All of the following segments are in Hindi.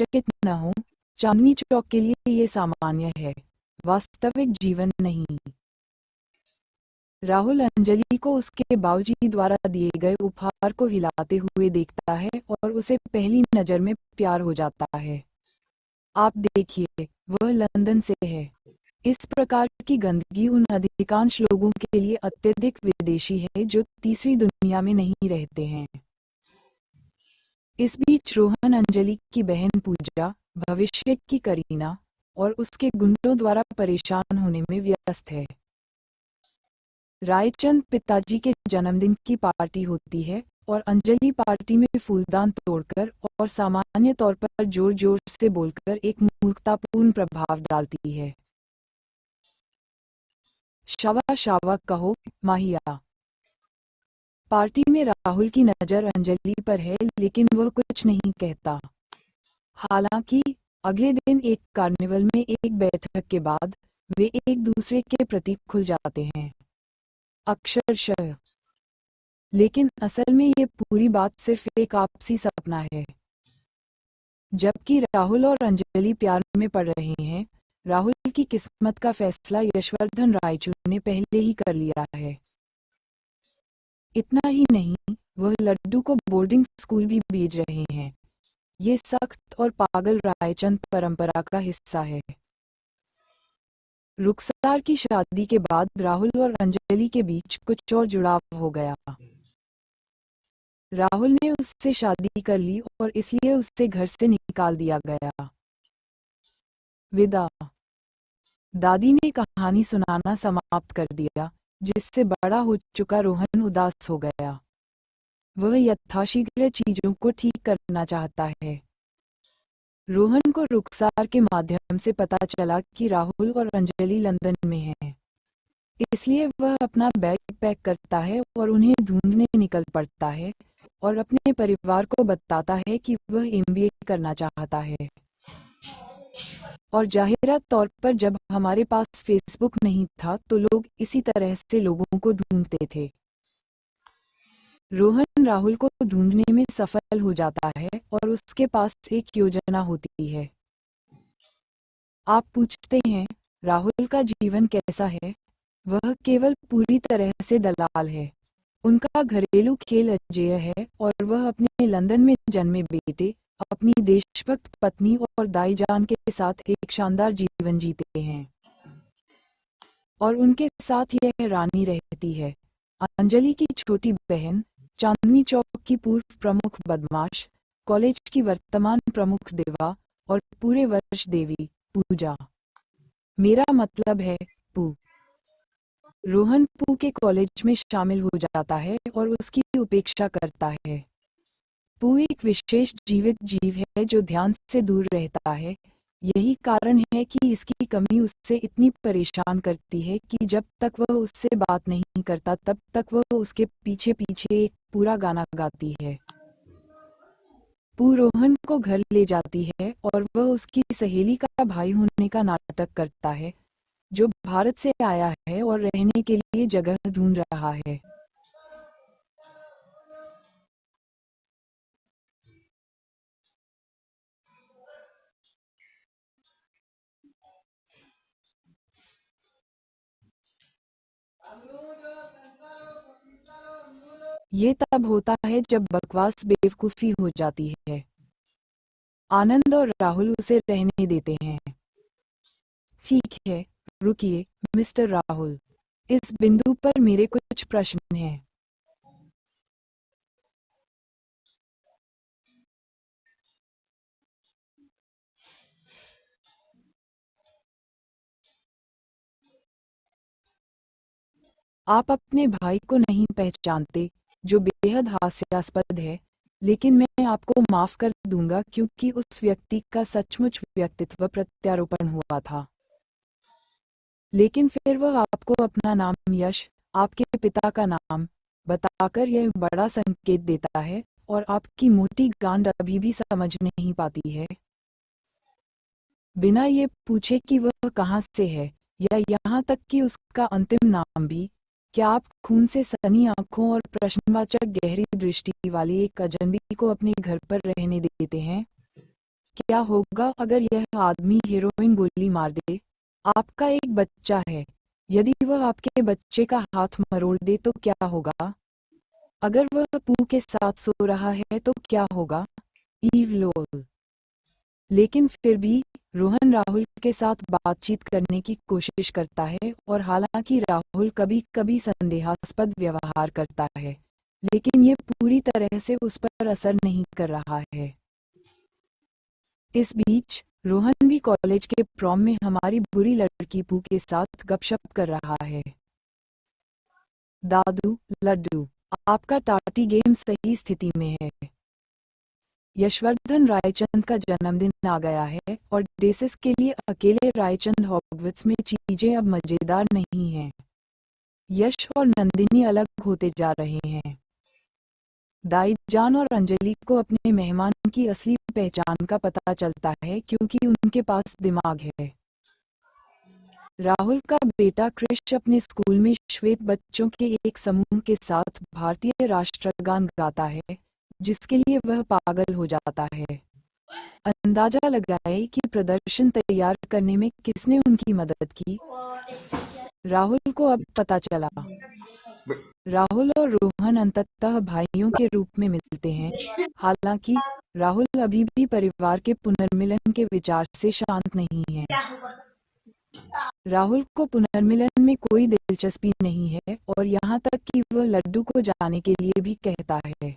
आश्चर्यचकित न हो, चांदनी चौक के लिए ये सामान्य है, वास्तविक जीवन नहीं। राहुल अंजलि को उसके बाबूजी द्वारा दिए गए उपहार को हिलाते हुए देखता है और उसे पहली नज़र में प्यार हो जाता है। आप देखिए, वह लंदन से है। इस प्रकार की गंदगी उन अधिकांश लोगों के लिए अत्यधिक विदेशी है जो तीसरी दुनिया में नहीं रहते हैं। इस बीच रोहन अंजलि की बहन पूजा, भविष्य की करीना और उसके गुंडों द्वारा परेशान होने में व्यस्त है। रायचंद पिताजी के जन्मदिन की पार्टी होती है और अंजलि पार्टी में फूलदान तोड़कर और सामान्य तौर पर जोर जोर से बोलकर एक मूर्खतापूर्ण प्रभाव डालती है। शावा शावा कहो, माहिया। पार्टी में राहुल की नज़र अंजलि पर है लेकिन वह कुछ नहीं कहता। हालांकि अगले दिन एक कार्निवल में एक बैठक के बाद वे एक दूसरे के प्रति खुल जाते हैं, अक्षरशः। लेकिन असल में ये पूरी बात सिर्फ एक आपसी सपना है। जबकि राहुल और अंजलि प्यार में पड़ रहे हैं, राहुल की किस्मत का फैसला यशवर्धन रायचूर ने पहले ही कर लिया है। इतना ही नहीं, वह लड्डू को बोर्डिंग स्कूल भी भेज रहे हैं। ये सख्त और पागल रायचंद परंपरा का हिस्सा है। रुखसार की शादी के बाद राहुल और अंजलि के बीच कुछ और जुड़ाव हो गया। राहुल ने उससे शादी कर ली और इसलिए उसे घर से निकाल दिया गया। विदा। दादी ने कहानी सुनाना समाप्त कर दिया, जिससे बड़ा हो चुका रोहन उदास हो गया। वह यथाशीघ्र चीजों को ठीक करना चाहता है। रोहन को रुखसार के माध्यम से पता चला कि राहुल और अंजलि लंदन में हैं। इसलिए वह अपना बैग पैक करता है और उन्हें ढूंढने निकल पड़ता है और अपने परिवार को बताता है कि वह एमबीए करना चाहता है। और जाहिरा तौर पर जब हमारे पास फेसबुक नहीं था तो लोग इसी तरह से लोगों को ढूंढते थे। रोहन राहुल को ढूंढने में सफल हो जाता है और उसके पास एक योजना होती है। आप पूछते हैं, राहुल का जीवन कैसा है? वह केवल पूरी तरह से दलाल है। उनका घरेलू खेल अजेय है और वह अपने लंदन में जन्मे बेटे, अपनी देशभक्त पत्नी और दाईजान के साथ एक शानदार जीवन जीते हैं। और उनके साथ यह रानी रहती है, अंजलि की छोटी बहन, चांदनी चौक की पूर्व प्रमुख बदमाश, कॉलेज की वर्तमान प्रमुख देवा और पूरे वर्ष देवी, पूजा। मेरा मतलब है, पू। रोहन पू के कॉलेज में शामिल हो जाता है और उसकी उपेक्षा करता है। पू एक विशेष जीवित जीव है जो ध्यान से दूर रहता है। यही कारण है कि इसकी कमी उससे इतनी परेशान करती है कि जब तक वह उससे बात नहीं करता तब तक वह उसके पीछे पीछे एक पूरा गाना गाती है। पू रोहन को घर ले जाती है और वह उसकी सहेली का भाई होने का नाटक करता है, जो भारत से आया है और रहने के लिए जगह ढूंढ रहा है। ये तब होता है जब बकवास बेवकूफ़ी हो जाती है। आनंद और राहुल उसे रहने देते हैं। ठीक है, रुकिए, मिस्टर राहुल। इस बिंदु पर मेरे कुछ प्रश्न हैं। आप अपने भाई को नहीं पहचानते, जो बेहद हास्यास्पद है, लेकिन मैं आपको माफ कर दूंगा क्योंकि उस व्यक्ति का सचमुच व्यक्तित्व प्रत्यारोपण हुआ था। लेकिन फिर वह आपको अपना नाम, यश, आपके पिता का नाम बताकर यह बड़ा संकेत देता है और आपकी मोटी गांड अभी भी समझ नहीं पाती है। बिना ये पूछे कि वह कहाँ से है या यहाँ तक कि उसका अंतिम नाम भी, क्या आप खून से सनी आंखों और प्रश्नवाचक गहरी दृष्टि वाले एक अजनबी को अपने घर पर रहने देते हैं? क्या होगा अगर यह आदमी हेरोइन गोली मार दे? आपका एक बच्चा है, यदि वह आपके बच्चे का हाथ मरोड़ दे तो क्या होगा? अगर वह पू के साथ सो रहा है तो क्या होगा? ईव लोल। लेकिन फिर भी रोहन राहुल के साथ बातचीत करने की कोशिश करता है और हालांकि राहुल कभी कभी संदेहास्पद व्यवहार करता है, लेकिन ये पूरी तरह से उस पर असर नहीं कर रहा है। इस बीच रोहन भी कॉलेज के प्रॉम में हमारी बुरी लड़की पू के साथ गपशप कर रहा है। दादू, लड्डू, आपका टाटी गेम सही स्थिति में है। यशवर्धन रायचंद का जन्मदिन आ गया है और डेसिस के लिए अकेले रायचंद हॉगवर्ट्स में चीजें अब मजेदार नहीं हैं। यश और नंदिनी अलग होते जा रहे हैं। दाईजान और अंजलि को अपने मेहमान की असली पहचान का पता चलता है क्योंकि उनके पास दिमाग है। राहुल का बेटा कृष अपने स्कूल में श्वेत बच्चों के एक समूह के साथ भारतीय राष्ट्रगान गाता है, जिसके लिए वह पागल हो जाता है। अंदाजा लगाए कि प्रदर्शन तैयार करने में किसने उनकी मदद की। राहुल को अब पता चला। राहुल और रोहन अंततः भाइयों के रूप में मिलते हैं। हालांकि राहुल अभी भी परिवार के पुनर्मिलन के विचार से शांत नहीं है। राहुल को पुनर्मिलन में कोई दिलचस्पी नहीं है और यहाँ तक कि वह लड्डू को जाने के लिए भी कहता है।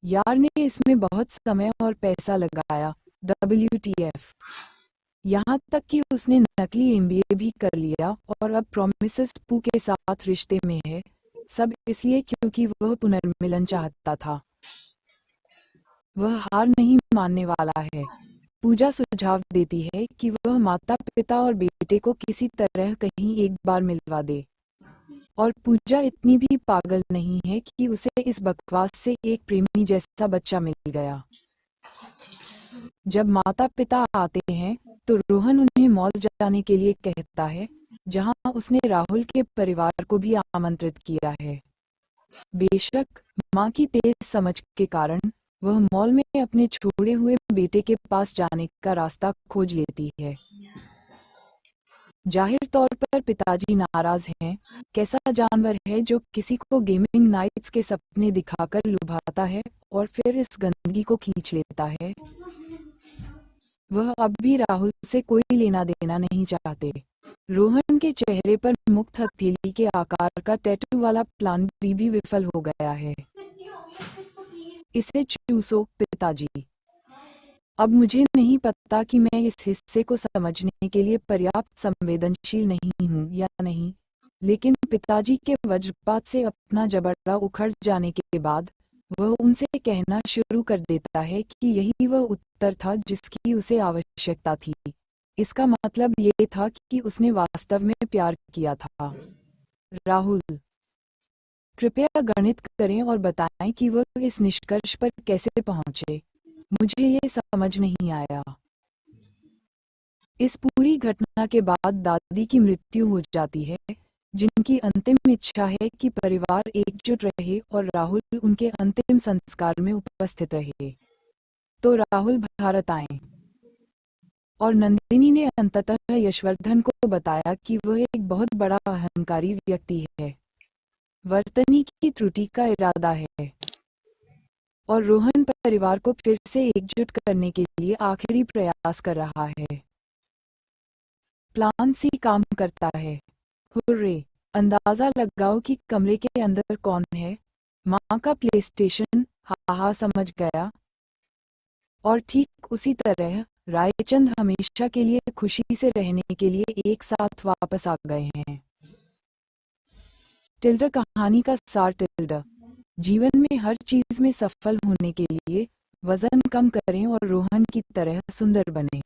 यार ने इसमें बहुत समय और पैसा लगाया, WTF। यहाँ तक कि उसने नकली MBA भी कर लिया और अब प्रोमिसेस पू के साथ रिश्ते में है, सब इसलिए क्योंकि वह पुनर्मिलन चाहता था। वह हार नहीं मानने वाला है। पूजा सुझाव देती है कि वह माता पिता और बेटे को किसी तरह कहीं एक बार मिलवा दे, और पूजा इतनी भी पागल नहीं है कि उसे इस बकवास से एक प्रेमी जैसा बच्चा मिल गया। जब माता पिता आते हैं तो रोहन उन्हें मॉल जाने के लिए कहता है, जहां उसने राहुल के परिवार को भी आमंत्रित किया है। बेशक मां की तेज समझ के कारण वह मॉल में अपने छोड़े हुए बेटे के पास जाने का रास्ता खोज लेती है। जाहिर तौर पर पिताजी नाराज हैं। कैसा जानवर है जो किसी को गेमिंग नाइट्स के सपने दिखाकर लुभाता है और फिर इस गंदगी को खींच लेता है। वह अब भी राहुल से कोई लेना देना नहीं चाहते। रोहन के चेहरे पर मुक्त हथेली के आकार का टैटू वाला प्लान भी विफल हो गया है। इसे चूसो पिताजी। अब मुझे नहीं पता कि मैं इस हिस्से को समझने के लिए पर्याप्त संवेदनशील नहीं हूँ या नहीं, लेकिन पिताजी के वज्रपात से अपना जबड़ा उखड़ जाने के बाद वह उनसे कहना शुरू कर देता है कि यही वह उत्तर था जिसकी उसे आवश्यकता थी। इसका मतलब ये था कि उसने वास्तव में प्यार किया था। राहुल, कृपया गणित करें और बताएं कि वह इस निष्कर्ष पर कैसे पहुंचे। मुझे ये समझ नहीं आया। इस पूरी घटना के बाद दादी की मृत्यु हो जाती है, जिनकी अंतिम इच्छा है कि परिवार एकजुट रहे और राहुल उनके अंतिम संस्कार में उपस्थित रहे। तो राहुल भारत आए और नंदिनी ने अंततः यशवर्धन को बताया कि वह एक बहुत बड़ा अहंकारी व्यक्ति है, वर्तनी की त्रुटि का इरादा है, और रोहन परिवार को फिर से एकजुट करने के लिए आखिरी प्रयास कर रहा है। प्लान सी काम करता है। हुर्रे! अंदाजा लगाओ कि कमरे के अंदर कौन है। माँ का प्लेस्टेशन। हा समझ गया। और ठीक उसी तरह रायचंद हमेशा के लिए खुशी से रहने के लिए एक साथ वापस आ गए हैं। टिल्डा कहानी का सार। टिल्डा जीवन में हर चीज में सफल होने के लिए वजन कम करें और रोहन की तरह सुंदर बने।